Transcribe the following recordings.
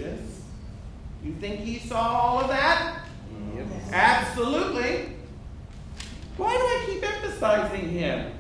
Judas. You think he saw all of that? Yes. Absolutely. Why do I keep emphasizing him?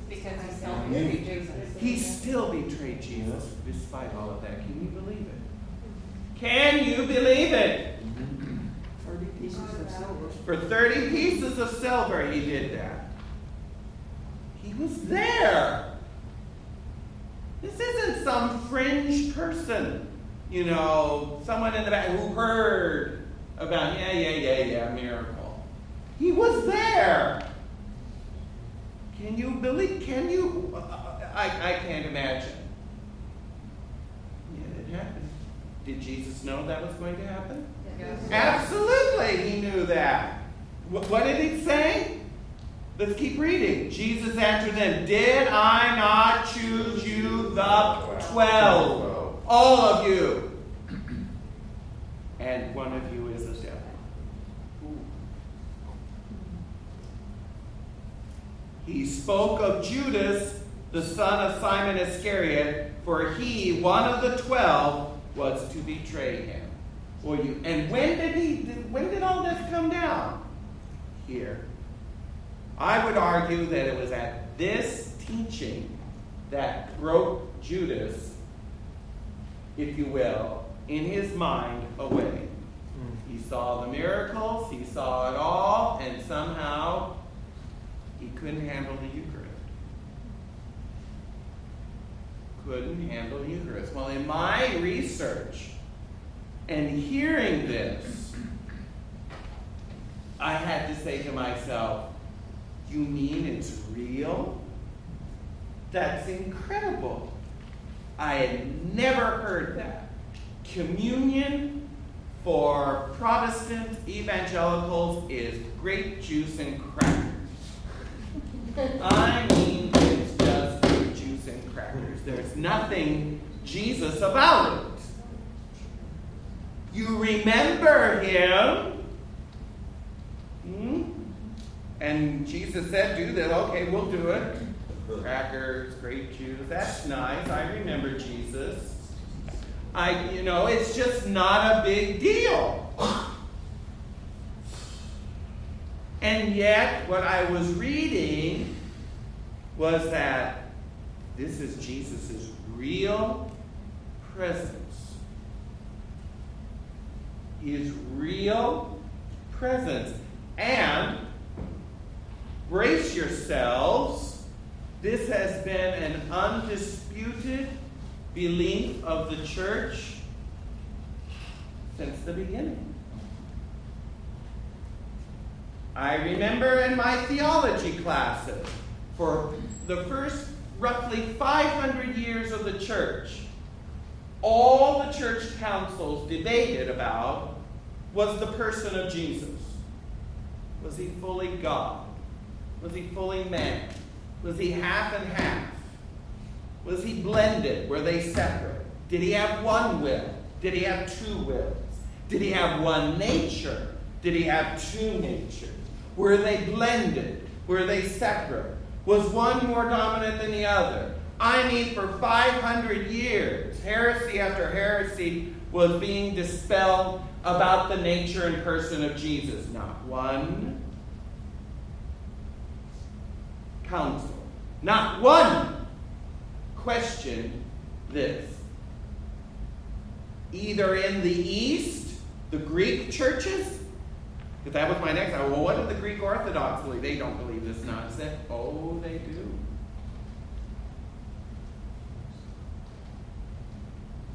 Because he still betrayed Jesus. He still betrayed Jesus despite all of that. Can you believe it? Can you believe it? 30 pieces of silver. For 30 pieces of silver, he did that. He was there. This isn't some fringe person, someone in the back who heard about, miracle. He was there. Can you believe? I can't imagine. Yeah, it happened. Did Jesus know that was going to happen? Yes. Absolutely, he knew that. What did he say? Let's keep reading. Jesus answered them, "Did I not choose you, the 12? All of you. And one of you is a devil." He spoke of Judas, the son of Simon Iscariot, for he, one of the 12, was to betray him. And when did all this come down? Here. I would argue that it was at this teaching that broke Judas, if you will, in his mind away. He saw the miracles, he saw it all, and somehow he couldn't handle the Eucharist. Couldn't handle the Eucharist. Well, in my research and hearing this, I had to say to myself, you mean it's real? That's incredible. I had never heard that. Communion for Protestant evangelicals is grape juice and crackers. I mean, it's just grape juice and crackers. There's nothing Jesus about it. You remember him. And Jesus said, do that. Okay, we'll do it. Crackers, grape juice. That's nice. I remember Jesus. It's just not a big deal. And yet, what I was reading was that this is Jesus' real presence. His real presence. And brace yourselves, this has been an undisputed belief of the church since the beginning. I remember in my theology classes, for the first roughly 500 years of the church, all the church councils debated about was the person of Jesus. Was he fully God? Was he fully man? Was he half and half? Was he blended? Were they separate? Did he have one will? Did he have two wills? Did he have one nature? Did he have two natures? Were they blended? Were they separate? Was one more dominant than the other? I mean, for 500 years, heresy after heresy was being dispelled about the nature and person of Jesus. Not one council, not one question this. Either in the East, the Greek churches, because that was my next. Well, what did the Greek Orthodox believe? They don't believe this nonsense. Oh, they do.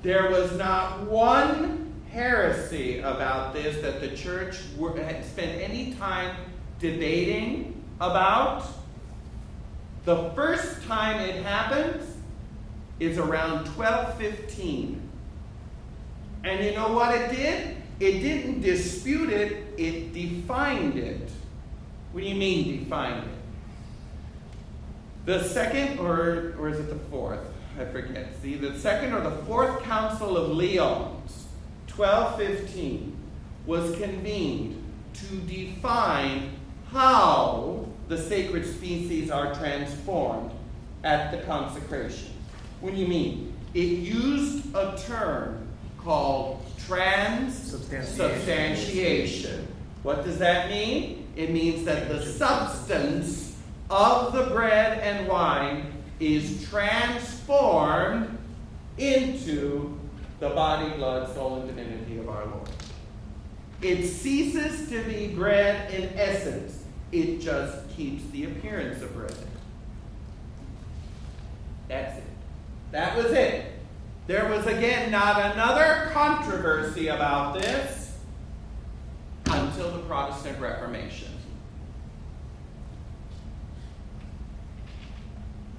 There was not one heresy about this that the church had spent any time debating about. The first time it happens is around 1215. And you know what it did? It didn't dispute it, it defined it. What do you mean defined it? The second, or is it the fourth? I forget. See, the second or the fourth Council of Lyons, 1215, was convened to define how the sacred species are transformed at the consecration. What do you mean? It used a term called Transubstantiation. What does that mean? It means that the substance of the bread and wine is transformed into the body, blood, soul, and divinity of our Lord. It ceases to be bread in essence. It just keeps the appearance of bread. That's it. That was it. There was again not another controversy about this until the Protestant Reformation.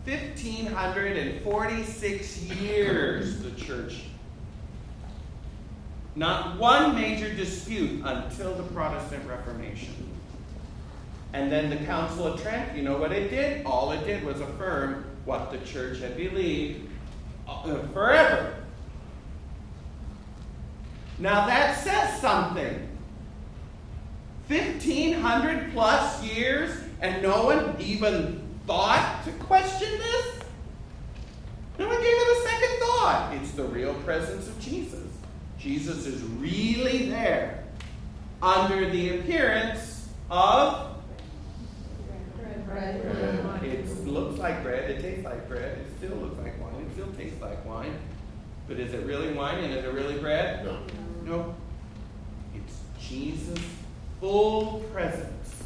1,546 years the church. Not one major dispute until the Protestant Reformation. And then the Council of Trent, you know what it did? All it did was affirm what the church had believed forever. Now that says something. 1,500 plus years and no one even thought to question this? No one gave it a second thought. It's the real presence of Jesus. Jesus is really there under the appearance of bread. It looks like bread. It tastes like bread. It still looks like wine. It still tastes like wine. But is it really wine and is it really bread? No. No. It's Jesus' full presence.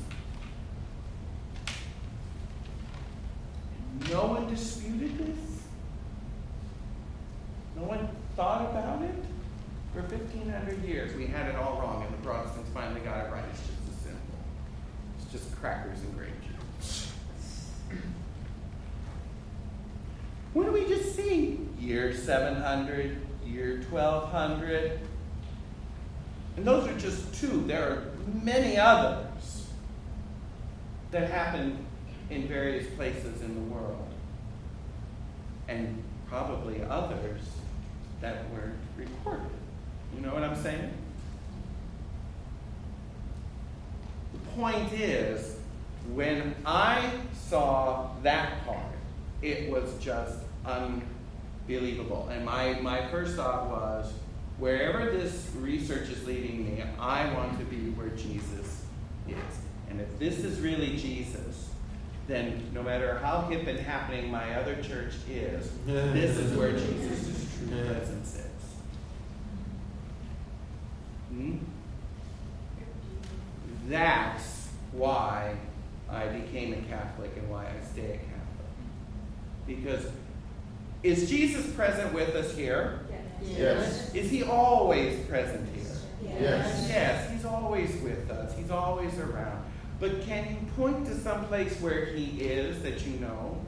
No one disputed this? No one thought about it? For 1,500 years, we had it all wrong, and the Protestants finally got it right. It's just as simple. It's just crackers and grape juice. What do we just see? Year 700, year 1200. And those are just two. There are many others that happened in various places in the world. And probably others that weren't recorded. You know what I'm saying? The point is, when I saw that part, it was just unbelievable. And my first thought was, wherever this research is leading me, I want to be where Jesus is. And if this is really Jesus, then no matter how hip and happening my other church is, this is where Jesus' true presence is. That's why I became a Catholic and why I stay a Catholic. Because is Jesus present with us here? Yes. Is he always present here? Yes. Yes, he's always with us. He's always around. But can you point to some place where he is that you know?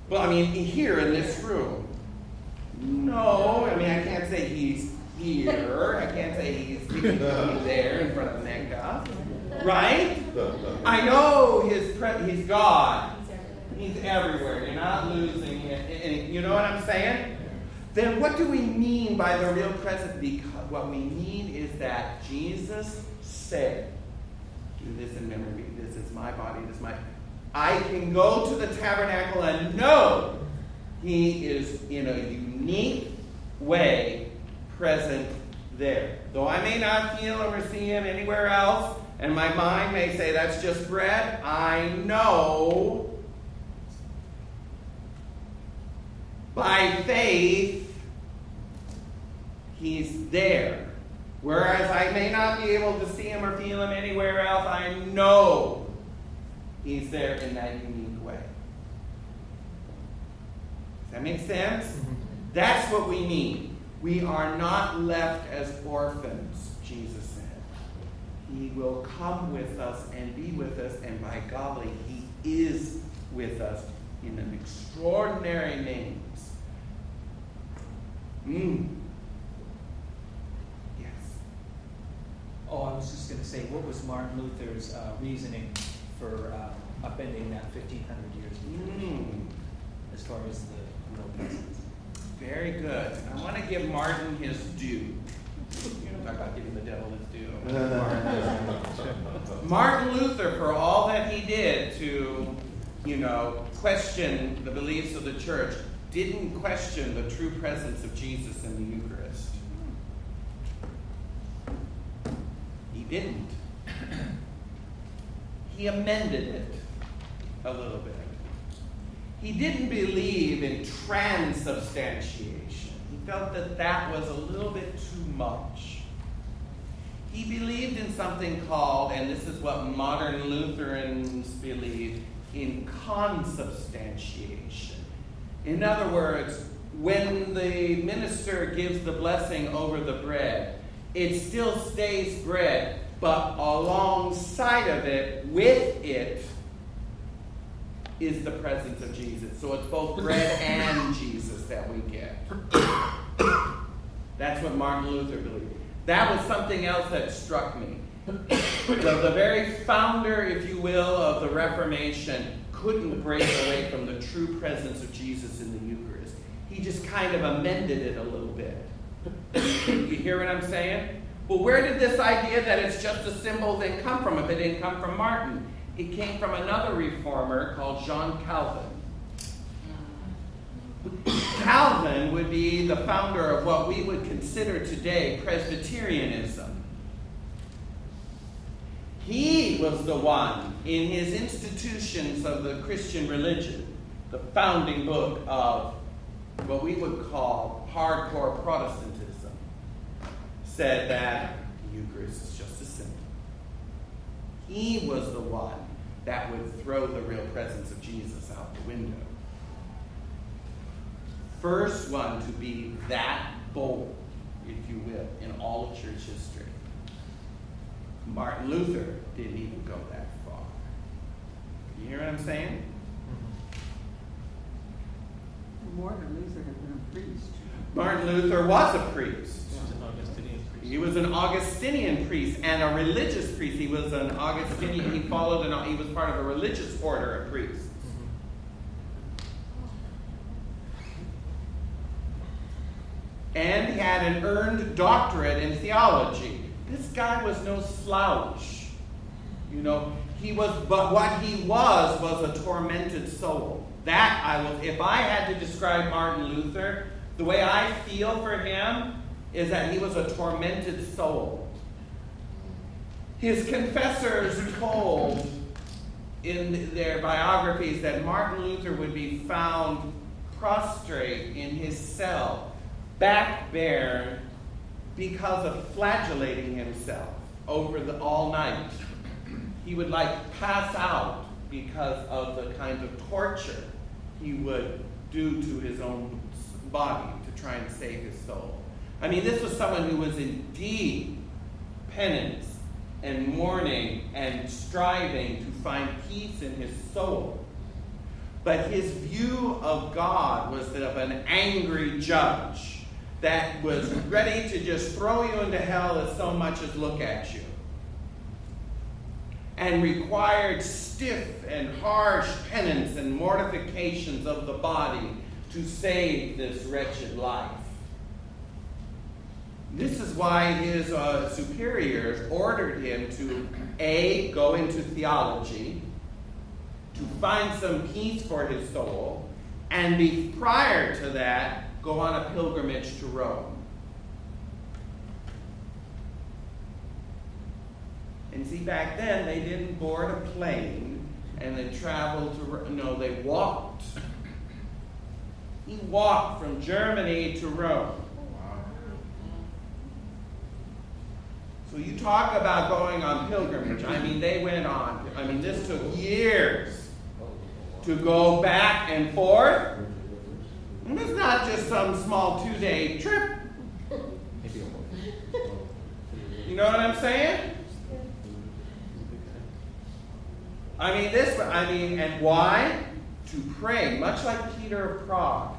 Well, I mean, here in this room. No, I mean, I can't say he's here. I can't say he's there in front of Mecca. Right? I know he's God. He's everywhere. You're not losing it. You know what I'm saying? Then what do we mean by the real presence? Because what we mean is that Jesus said, do this in memory. This is my body. This is my... I can go to the tabernacle and know he is in a unique way present there. Though I may not feel or see him anywhere else, and my mind may say that's just bread, I know by faith he's there. Whereas I may not be able to see him or feel him anywhere else, I know he's there in that unique way. Does that make sense? That's what we mean. We are not left as orphans, Jesus said. He will come with us and be with us, and by golly, he is with us in an extraordinary names. Yes. Oh, I was just going to say, what was Martin Luther's reasoning for upending that 1,500 years as far as the real presence? Very good. I want to give Martin his due. Talk about giving the devil his due. Martin Luther, for all that he did to, question the beliefs of the church, didn't question the true presence of Jesus in the Eucharist. didn't. He amended it a little bit. He didn't believe in transubstantiation. He felt that that was a little bit too much. He believed in something called, and this is what modern Lutherans believe, in consubstantiation. In other words, when the minister gives the blessing over the bread, it still stays bread, but alongside of it, with it, is the presence of Jesus. So it's both bread and Jesus that we get. That's what Martin Luther believed. That was something else that struck me. The very founder, if you will, of the Reformation couldn't break away from the true presence of Jesus in the Eucharist. He just kind of amended it a little bit. You hear what I'm saying? Well, where did this idea that it's just a symbol then come from if it didn't come from Martin? It came from another reformer called John Calvin. Calvin would be the founder of what we would consider today Presbyterianism. He was the one in his Institutions of the Christian Religion, the founding book of what we would call hardcore Protestantism, said that the Eucharist is just a symbol. He was the one that would throw the real presence of Jesus out the window. First one to be that bold, if you will, in all of church history. Martin Luther didn't even go that far. You hear what I'm saying? Martin Luther had been a priest. Martin Luther was a priest. He was an Augustinian priest. He was an Augustinian priest and a religious priest. He was an Augustinian. He was part of a religious order of priests. And he had an earned doctorate in theology. This guy was no slouch. You know, but what he was a tormented soul. That if I had to describe Martin Luther, the way I feel for him is that he was a tormented soul. His confessors told in their biographies that Martin Luther would be found prostrate in his cell, back bare, because of flagellating himself all night. He would pass out because of the kind of torture he would do to his own body to try and save his soul. I mean, this was someone who was in deep penance and mourning and striving to find peace in his soul. But his view of God was that of an angry judge that was ready to just throw you into hell as so much as look at you. And required stiff and harsh penance and mortifications of the body to save this wretched life. This is why his superiors ordered him to, A, go into theology, to find some peace for his soul, and prior to that, go on a pilgrimage to Rome. And see, back then, they didn't board a plane and they traveled to they walked. He walked from Germany to Rome. So you talk about going on pilgrimage. I mean, they went on. I mean, this took years to go back and forth. And it's not just some small 2-day trip. You know what I'm saying? And why? To pray, much like Peter of Prague,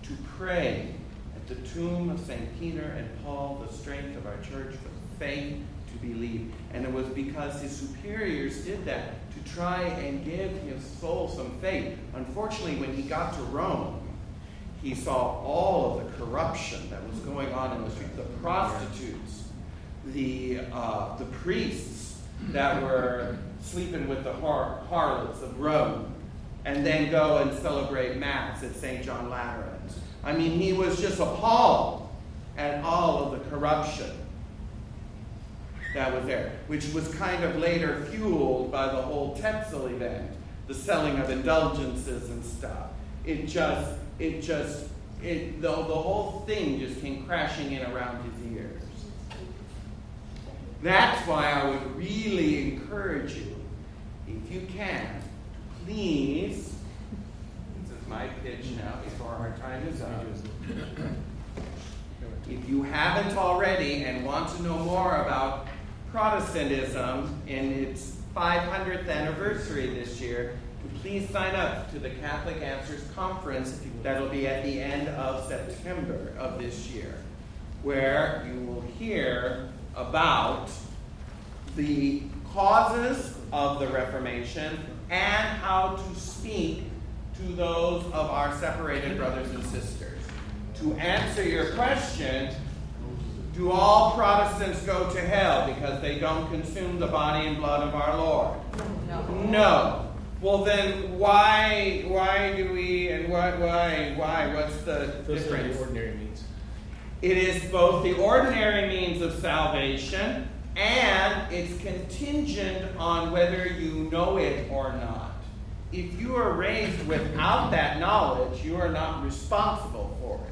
to pray at the tomb of St. Peter and Paul, the strength of our church for faith to believe. And it was because his superiors did that to try and give his soul some faith. Unfortunately, when he got to Rome, he saw all of the corruption that was going on in the street, the prostitutes, the priests that were sleeping with the harlots of Rome, and then go and celebrate Mass at St. John Lateran's. I mean, he was just appalled at all of the corruption. that was there, which was kind of later fueled by the whole Tetzel event, the selling of indulgences and stuff. The whole thing just came crashing in around his ears. That's why I would really encourage you, if you can, please, this is my pitch now before our time is up. If you haven't already and want to know more about Protestantism in its 500th anniversary this year, please sign up to the Catholic Answers Conference that'll be at the end of September of this year, where you will hear about the causes of the Reformation and how to speak to those of our separated brothers and sisters. To answer your question, do all Protestants go to hell because they don't consume the body and blood of our Lord? No. Well, then why do we, and why? What's the difference? The ordinary means. It is both the ordinary means of salvation and it's contingent on whether you know it or not. If you are raised without that knowledge, you are not responsible for it.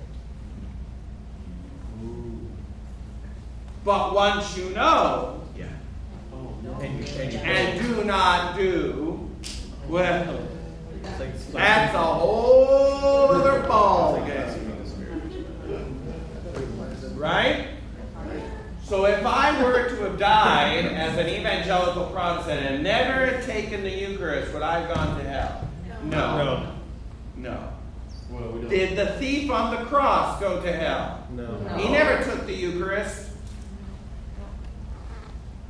But once you know, and do not do, well, that's a whole other ball game. Right? So if I were to have died as an evangelical Protestant and never had taken the Eucharist, would I have gone to hell? No. Well, we don't. Did the thief on the cross go to hell? No. He never took the Eucharist.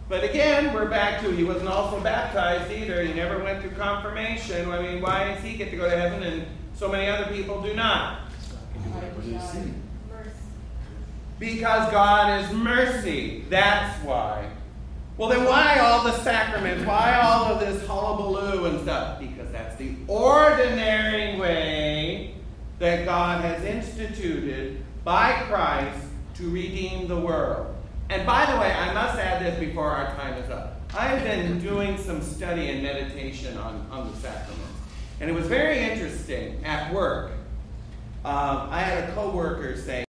But again, we're back to he wasn't also baptized either. He never went through confirmation. I mean, why does he get to go to heaven and so many other people do not? Because God is mercy. That's why. Well, then why all the sacraments? Why all of this hullabaloo and stuff? Because that's the ordinary way that God has instituted by Christ to redeem the world. And by the way, I must add this before our time is up. I've been doing some study and meditation on the sacraments. And it was very interesting at work. I had a coworker say,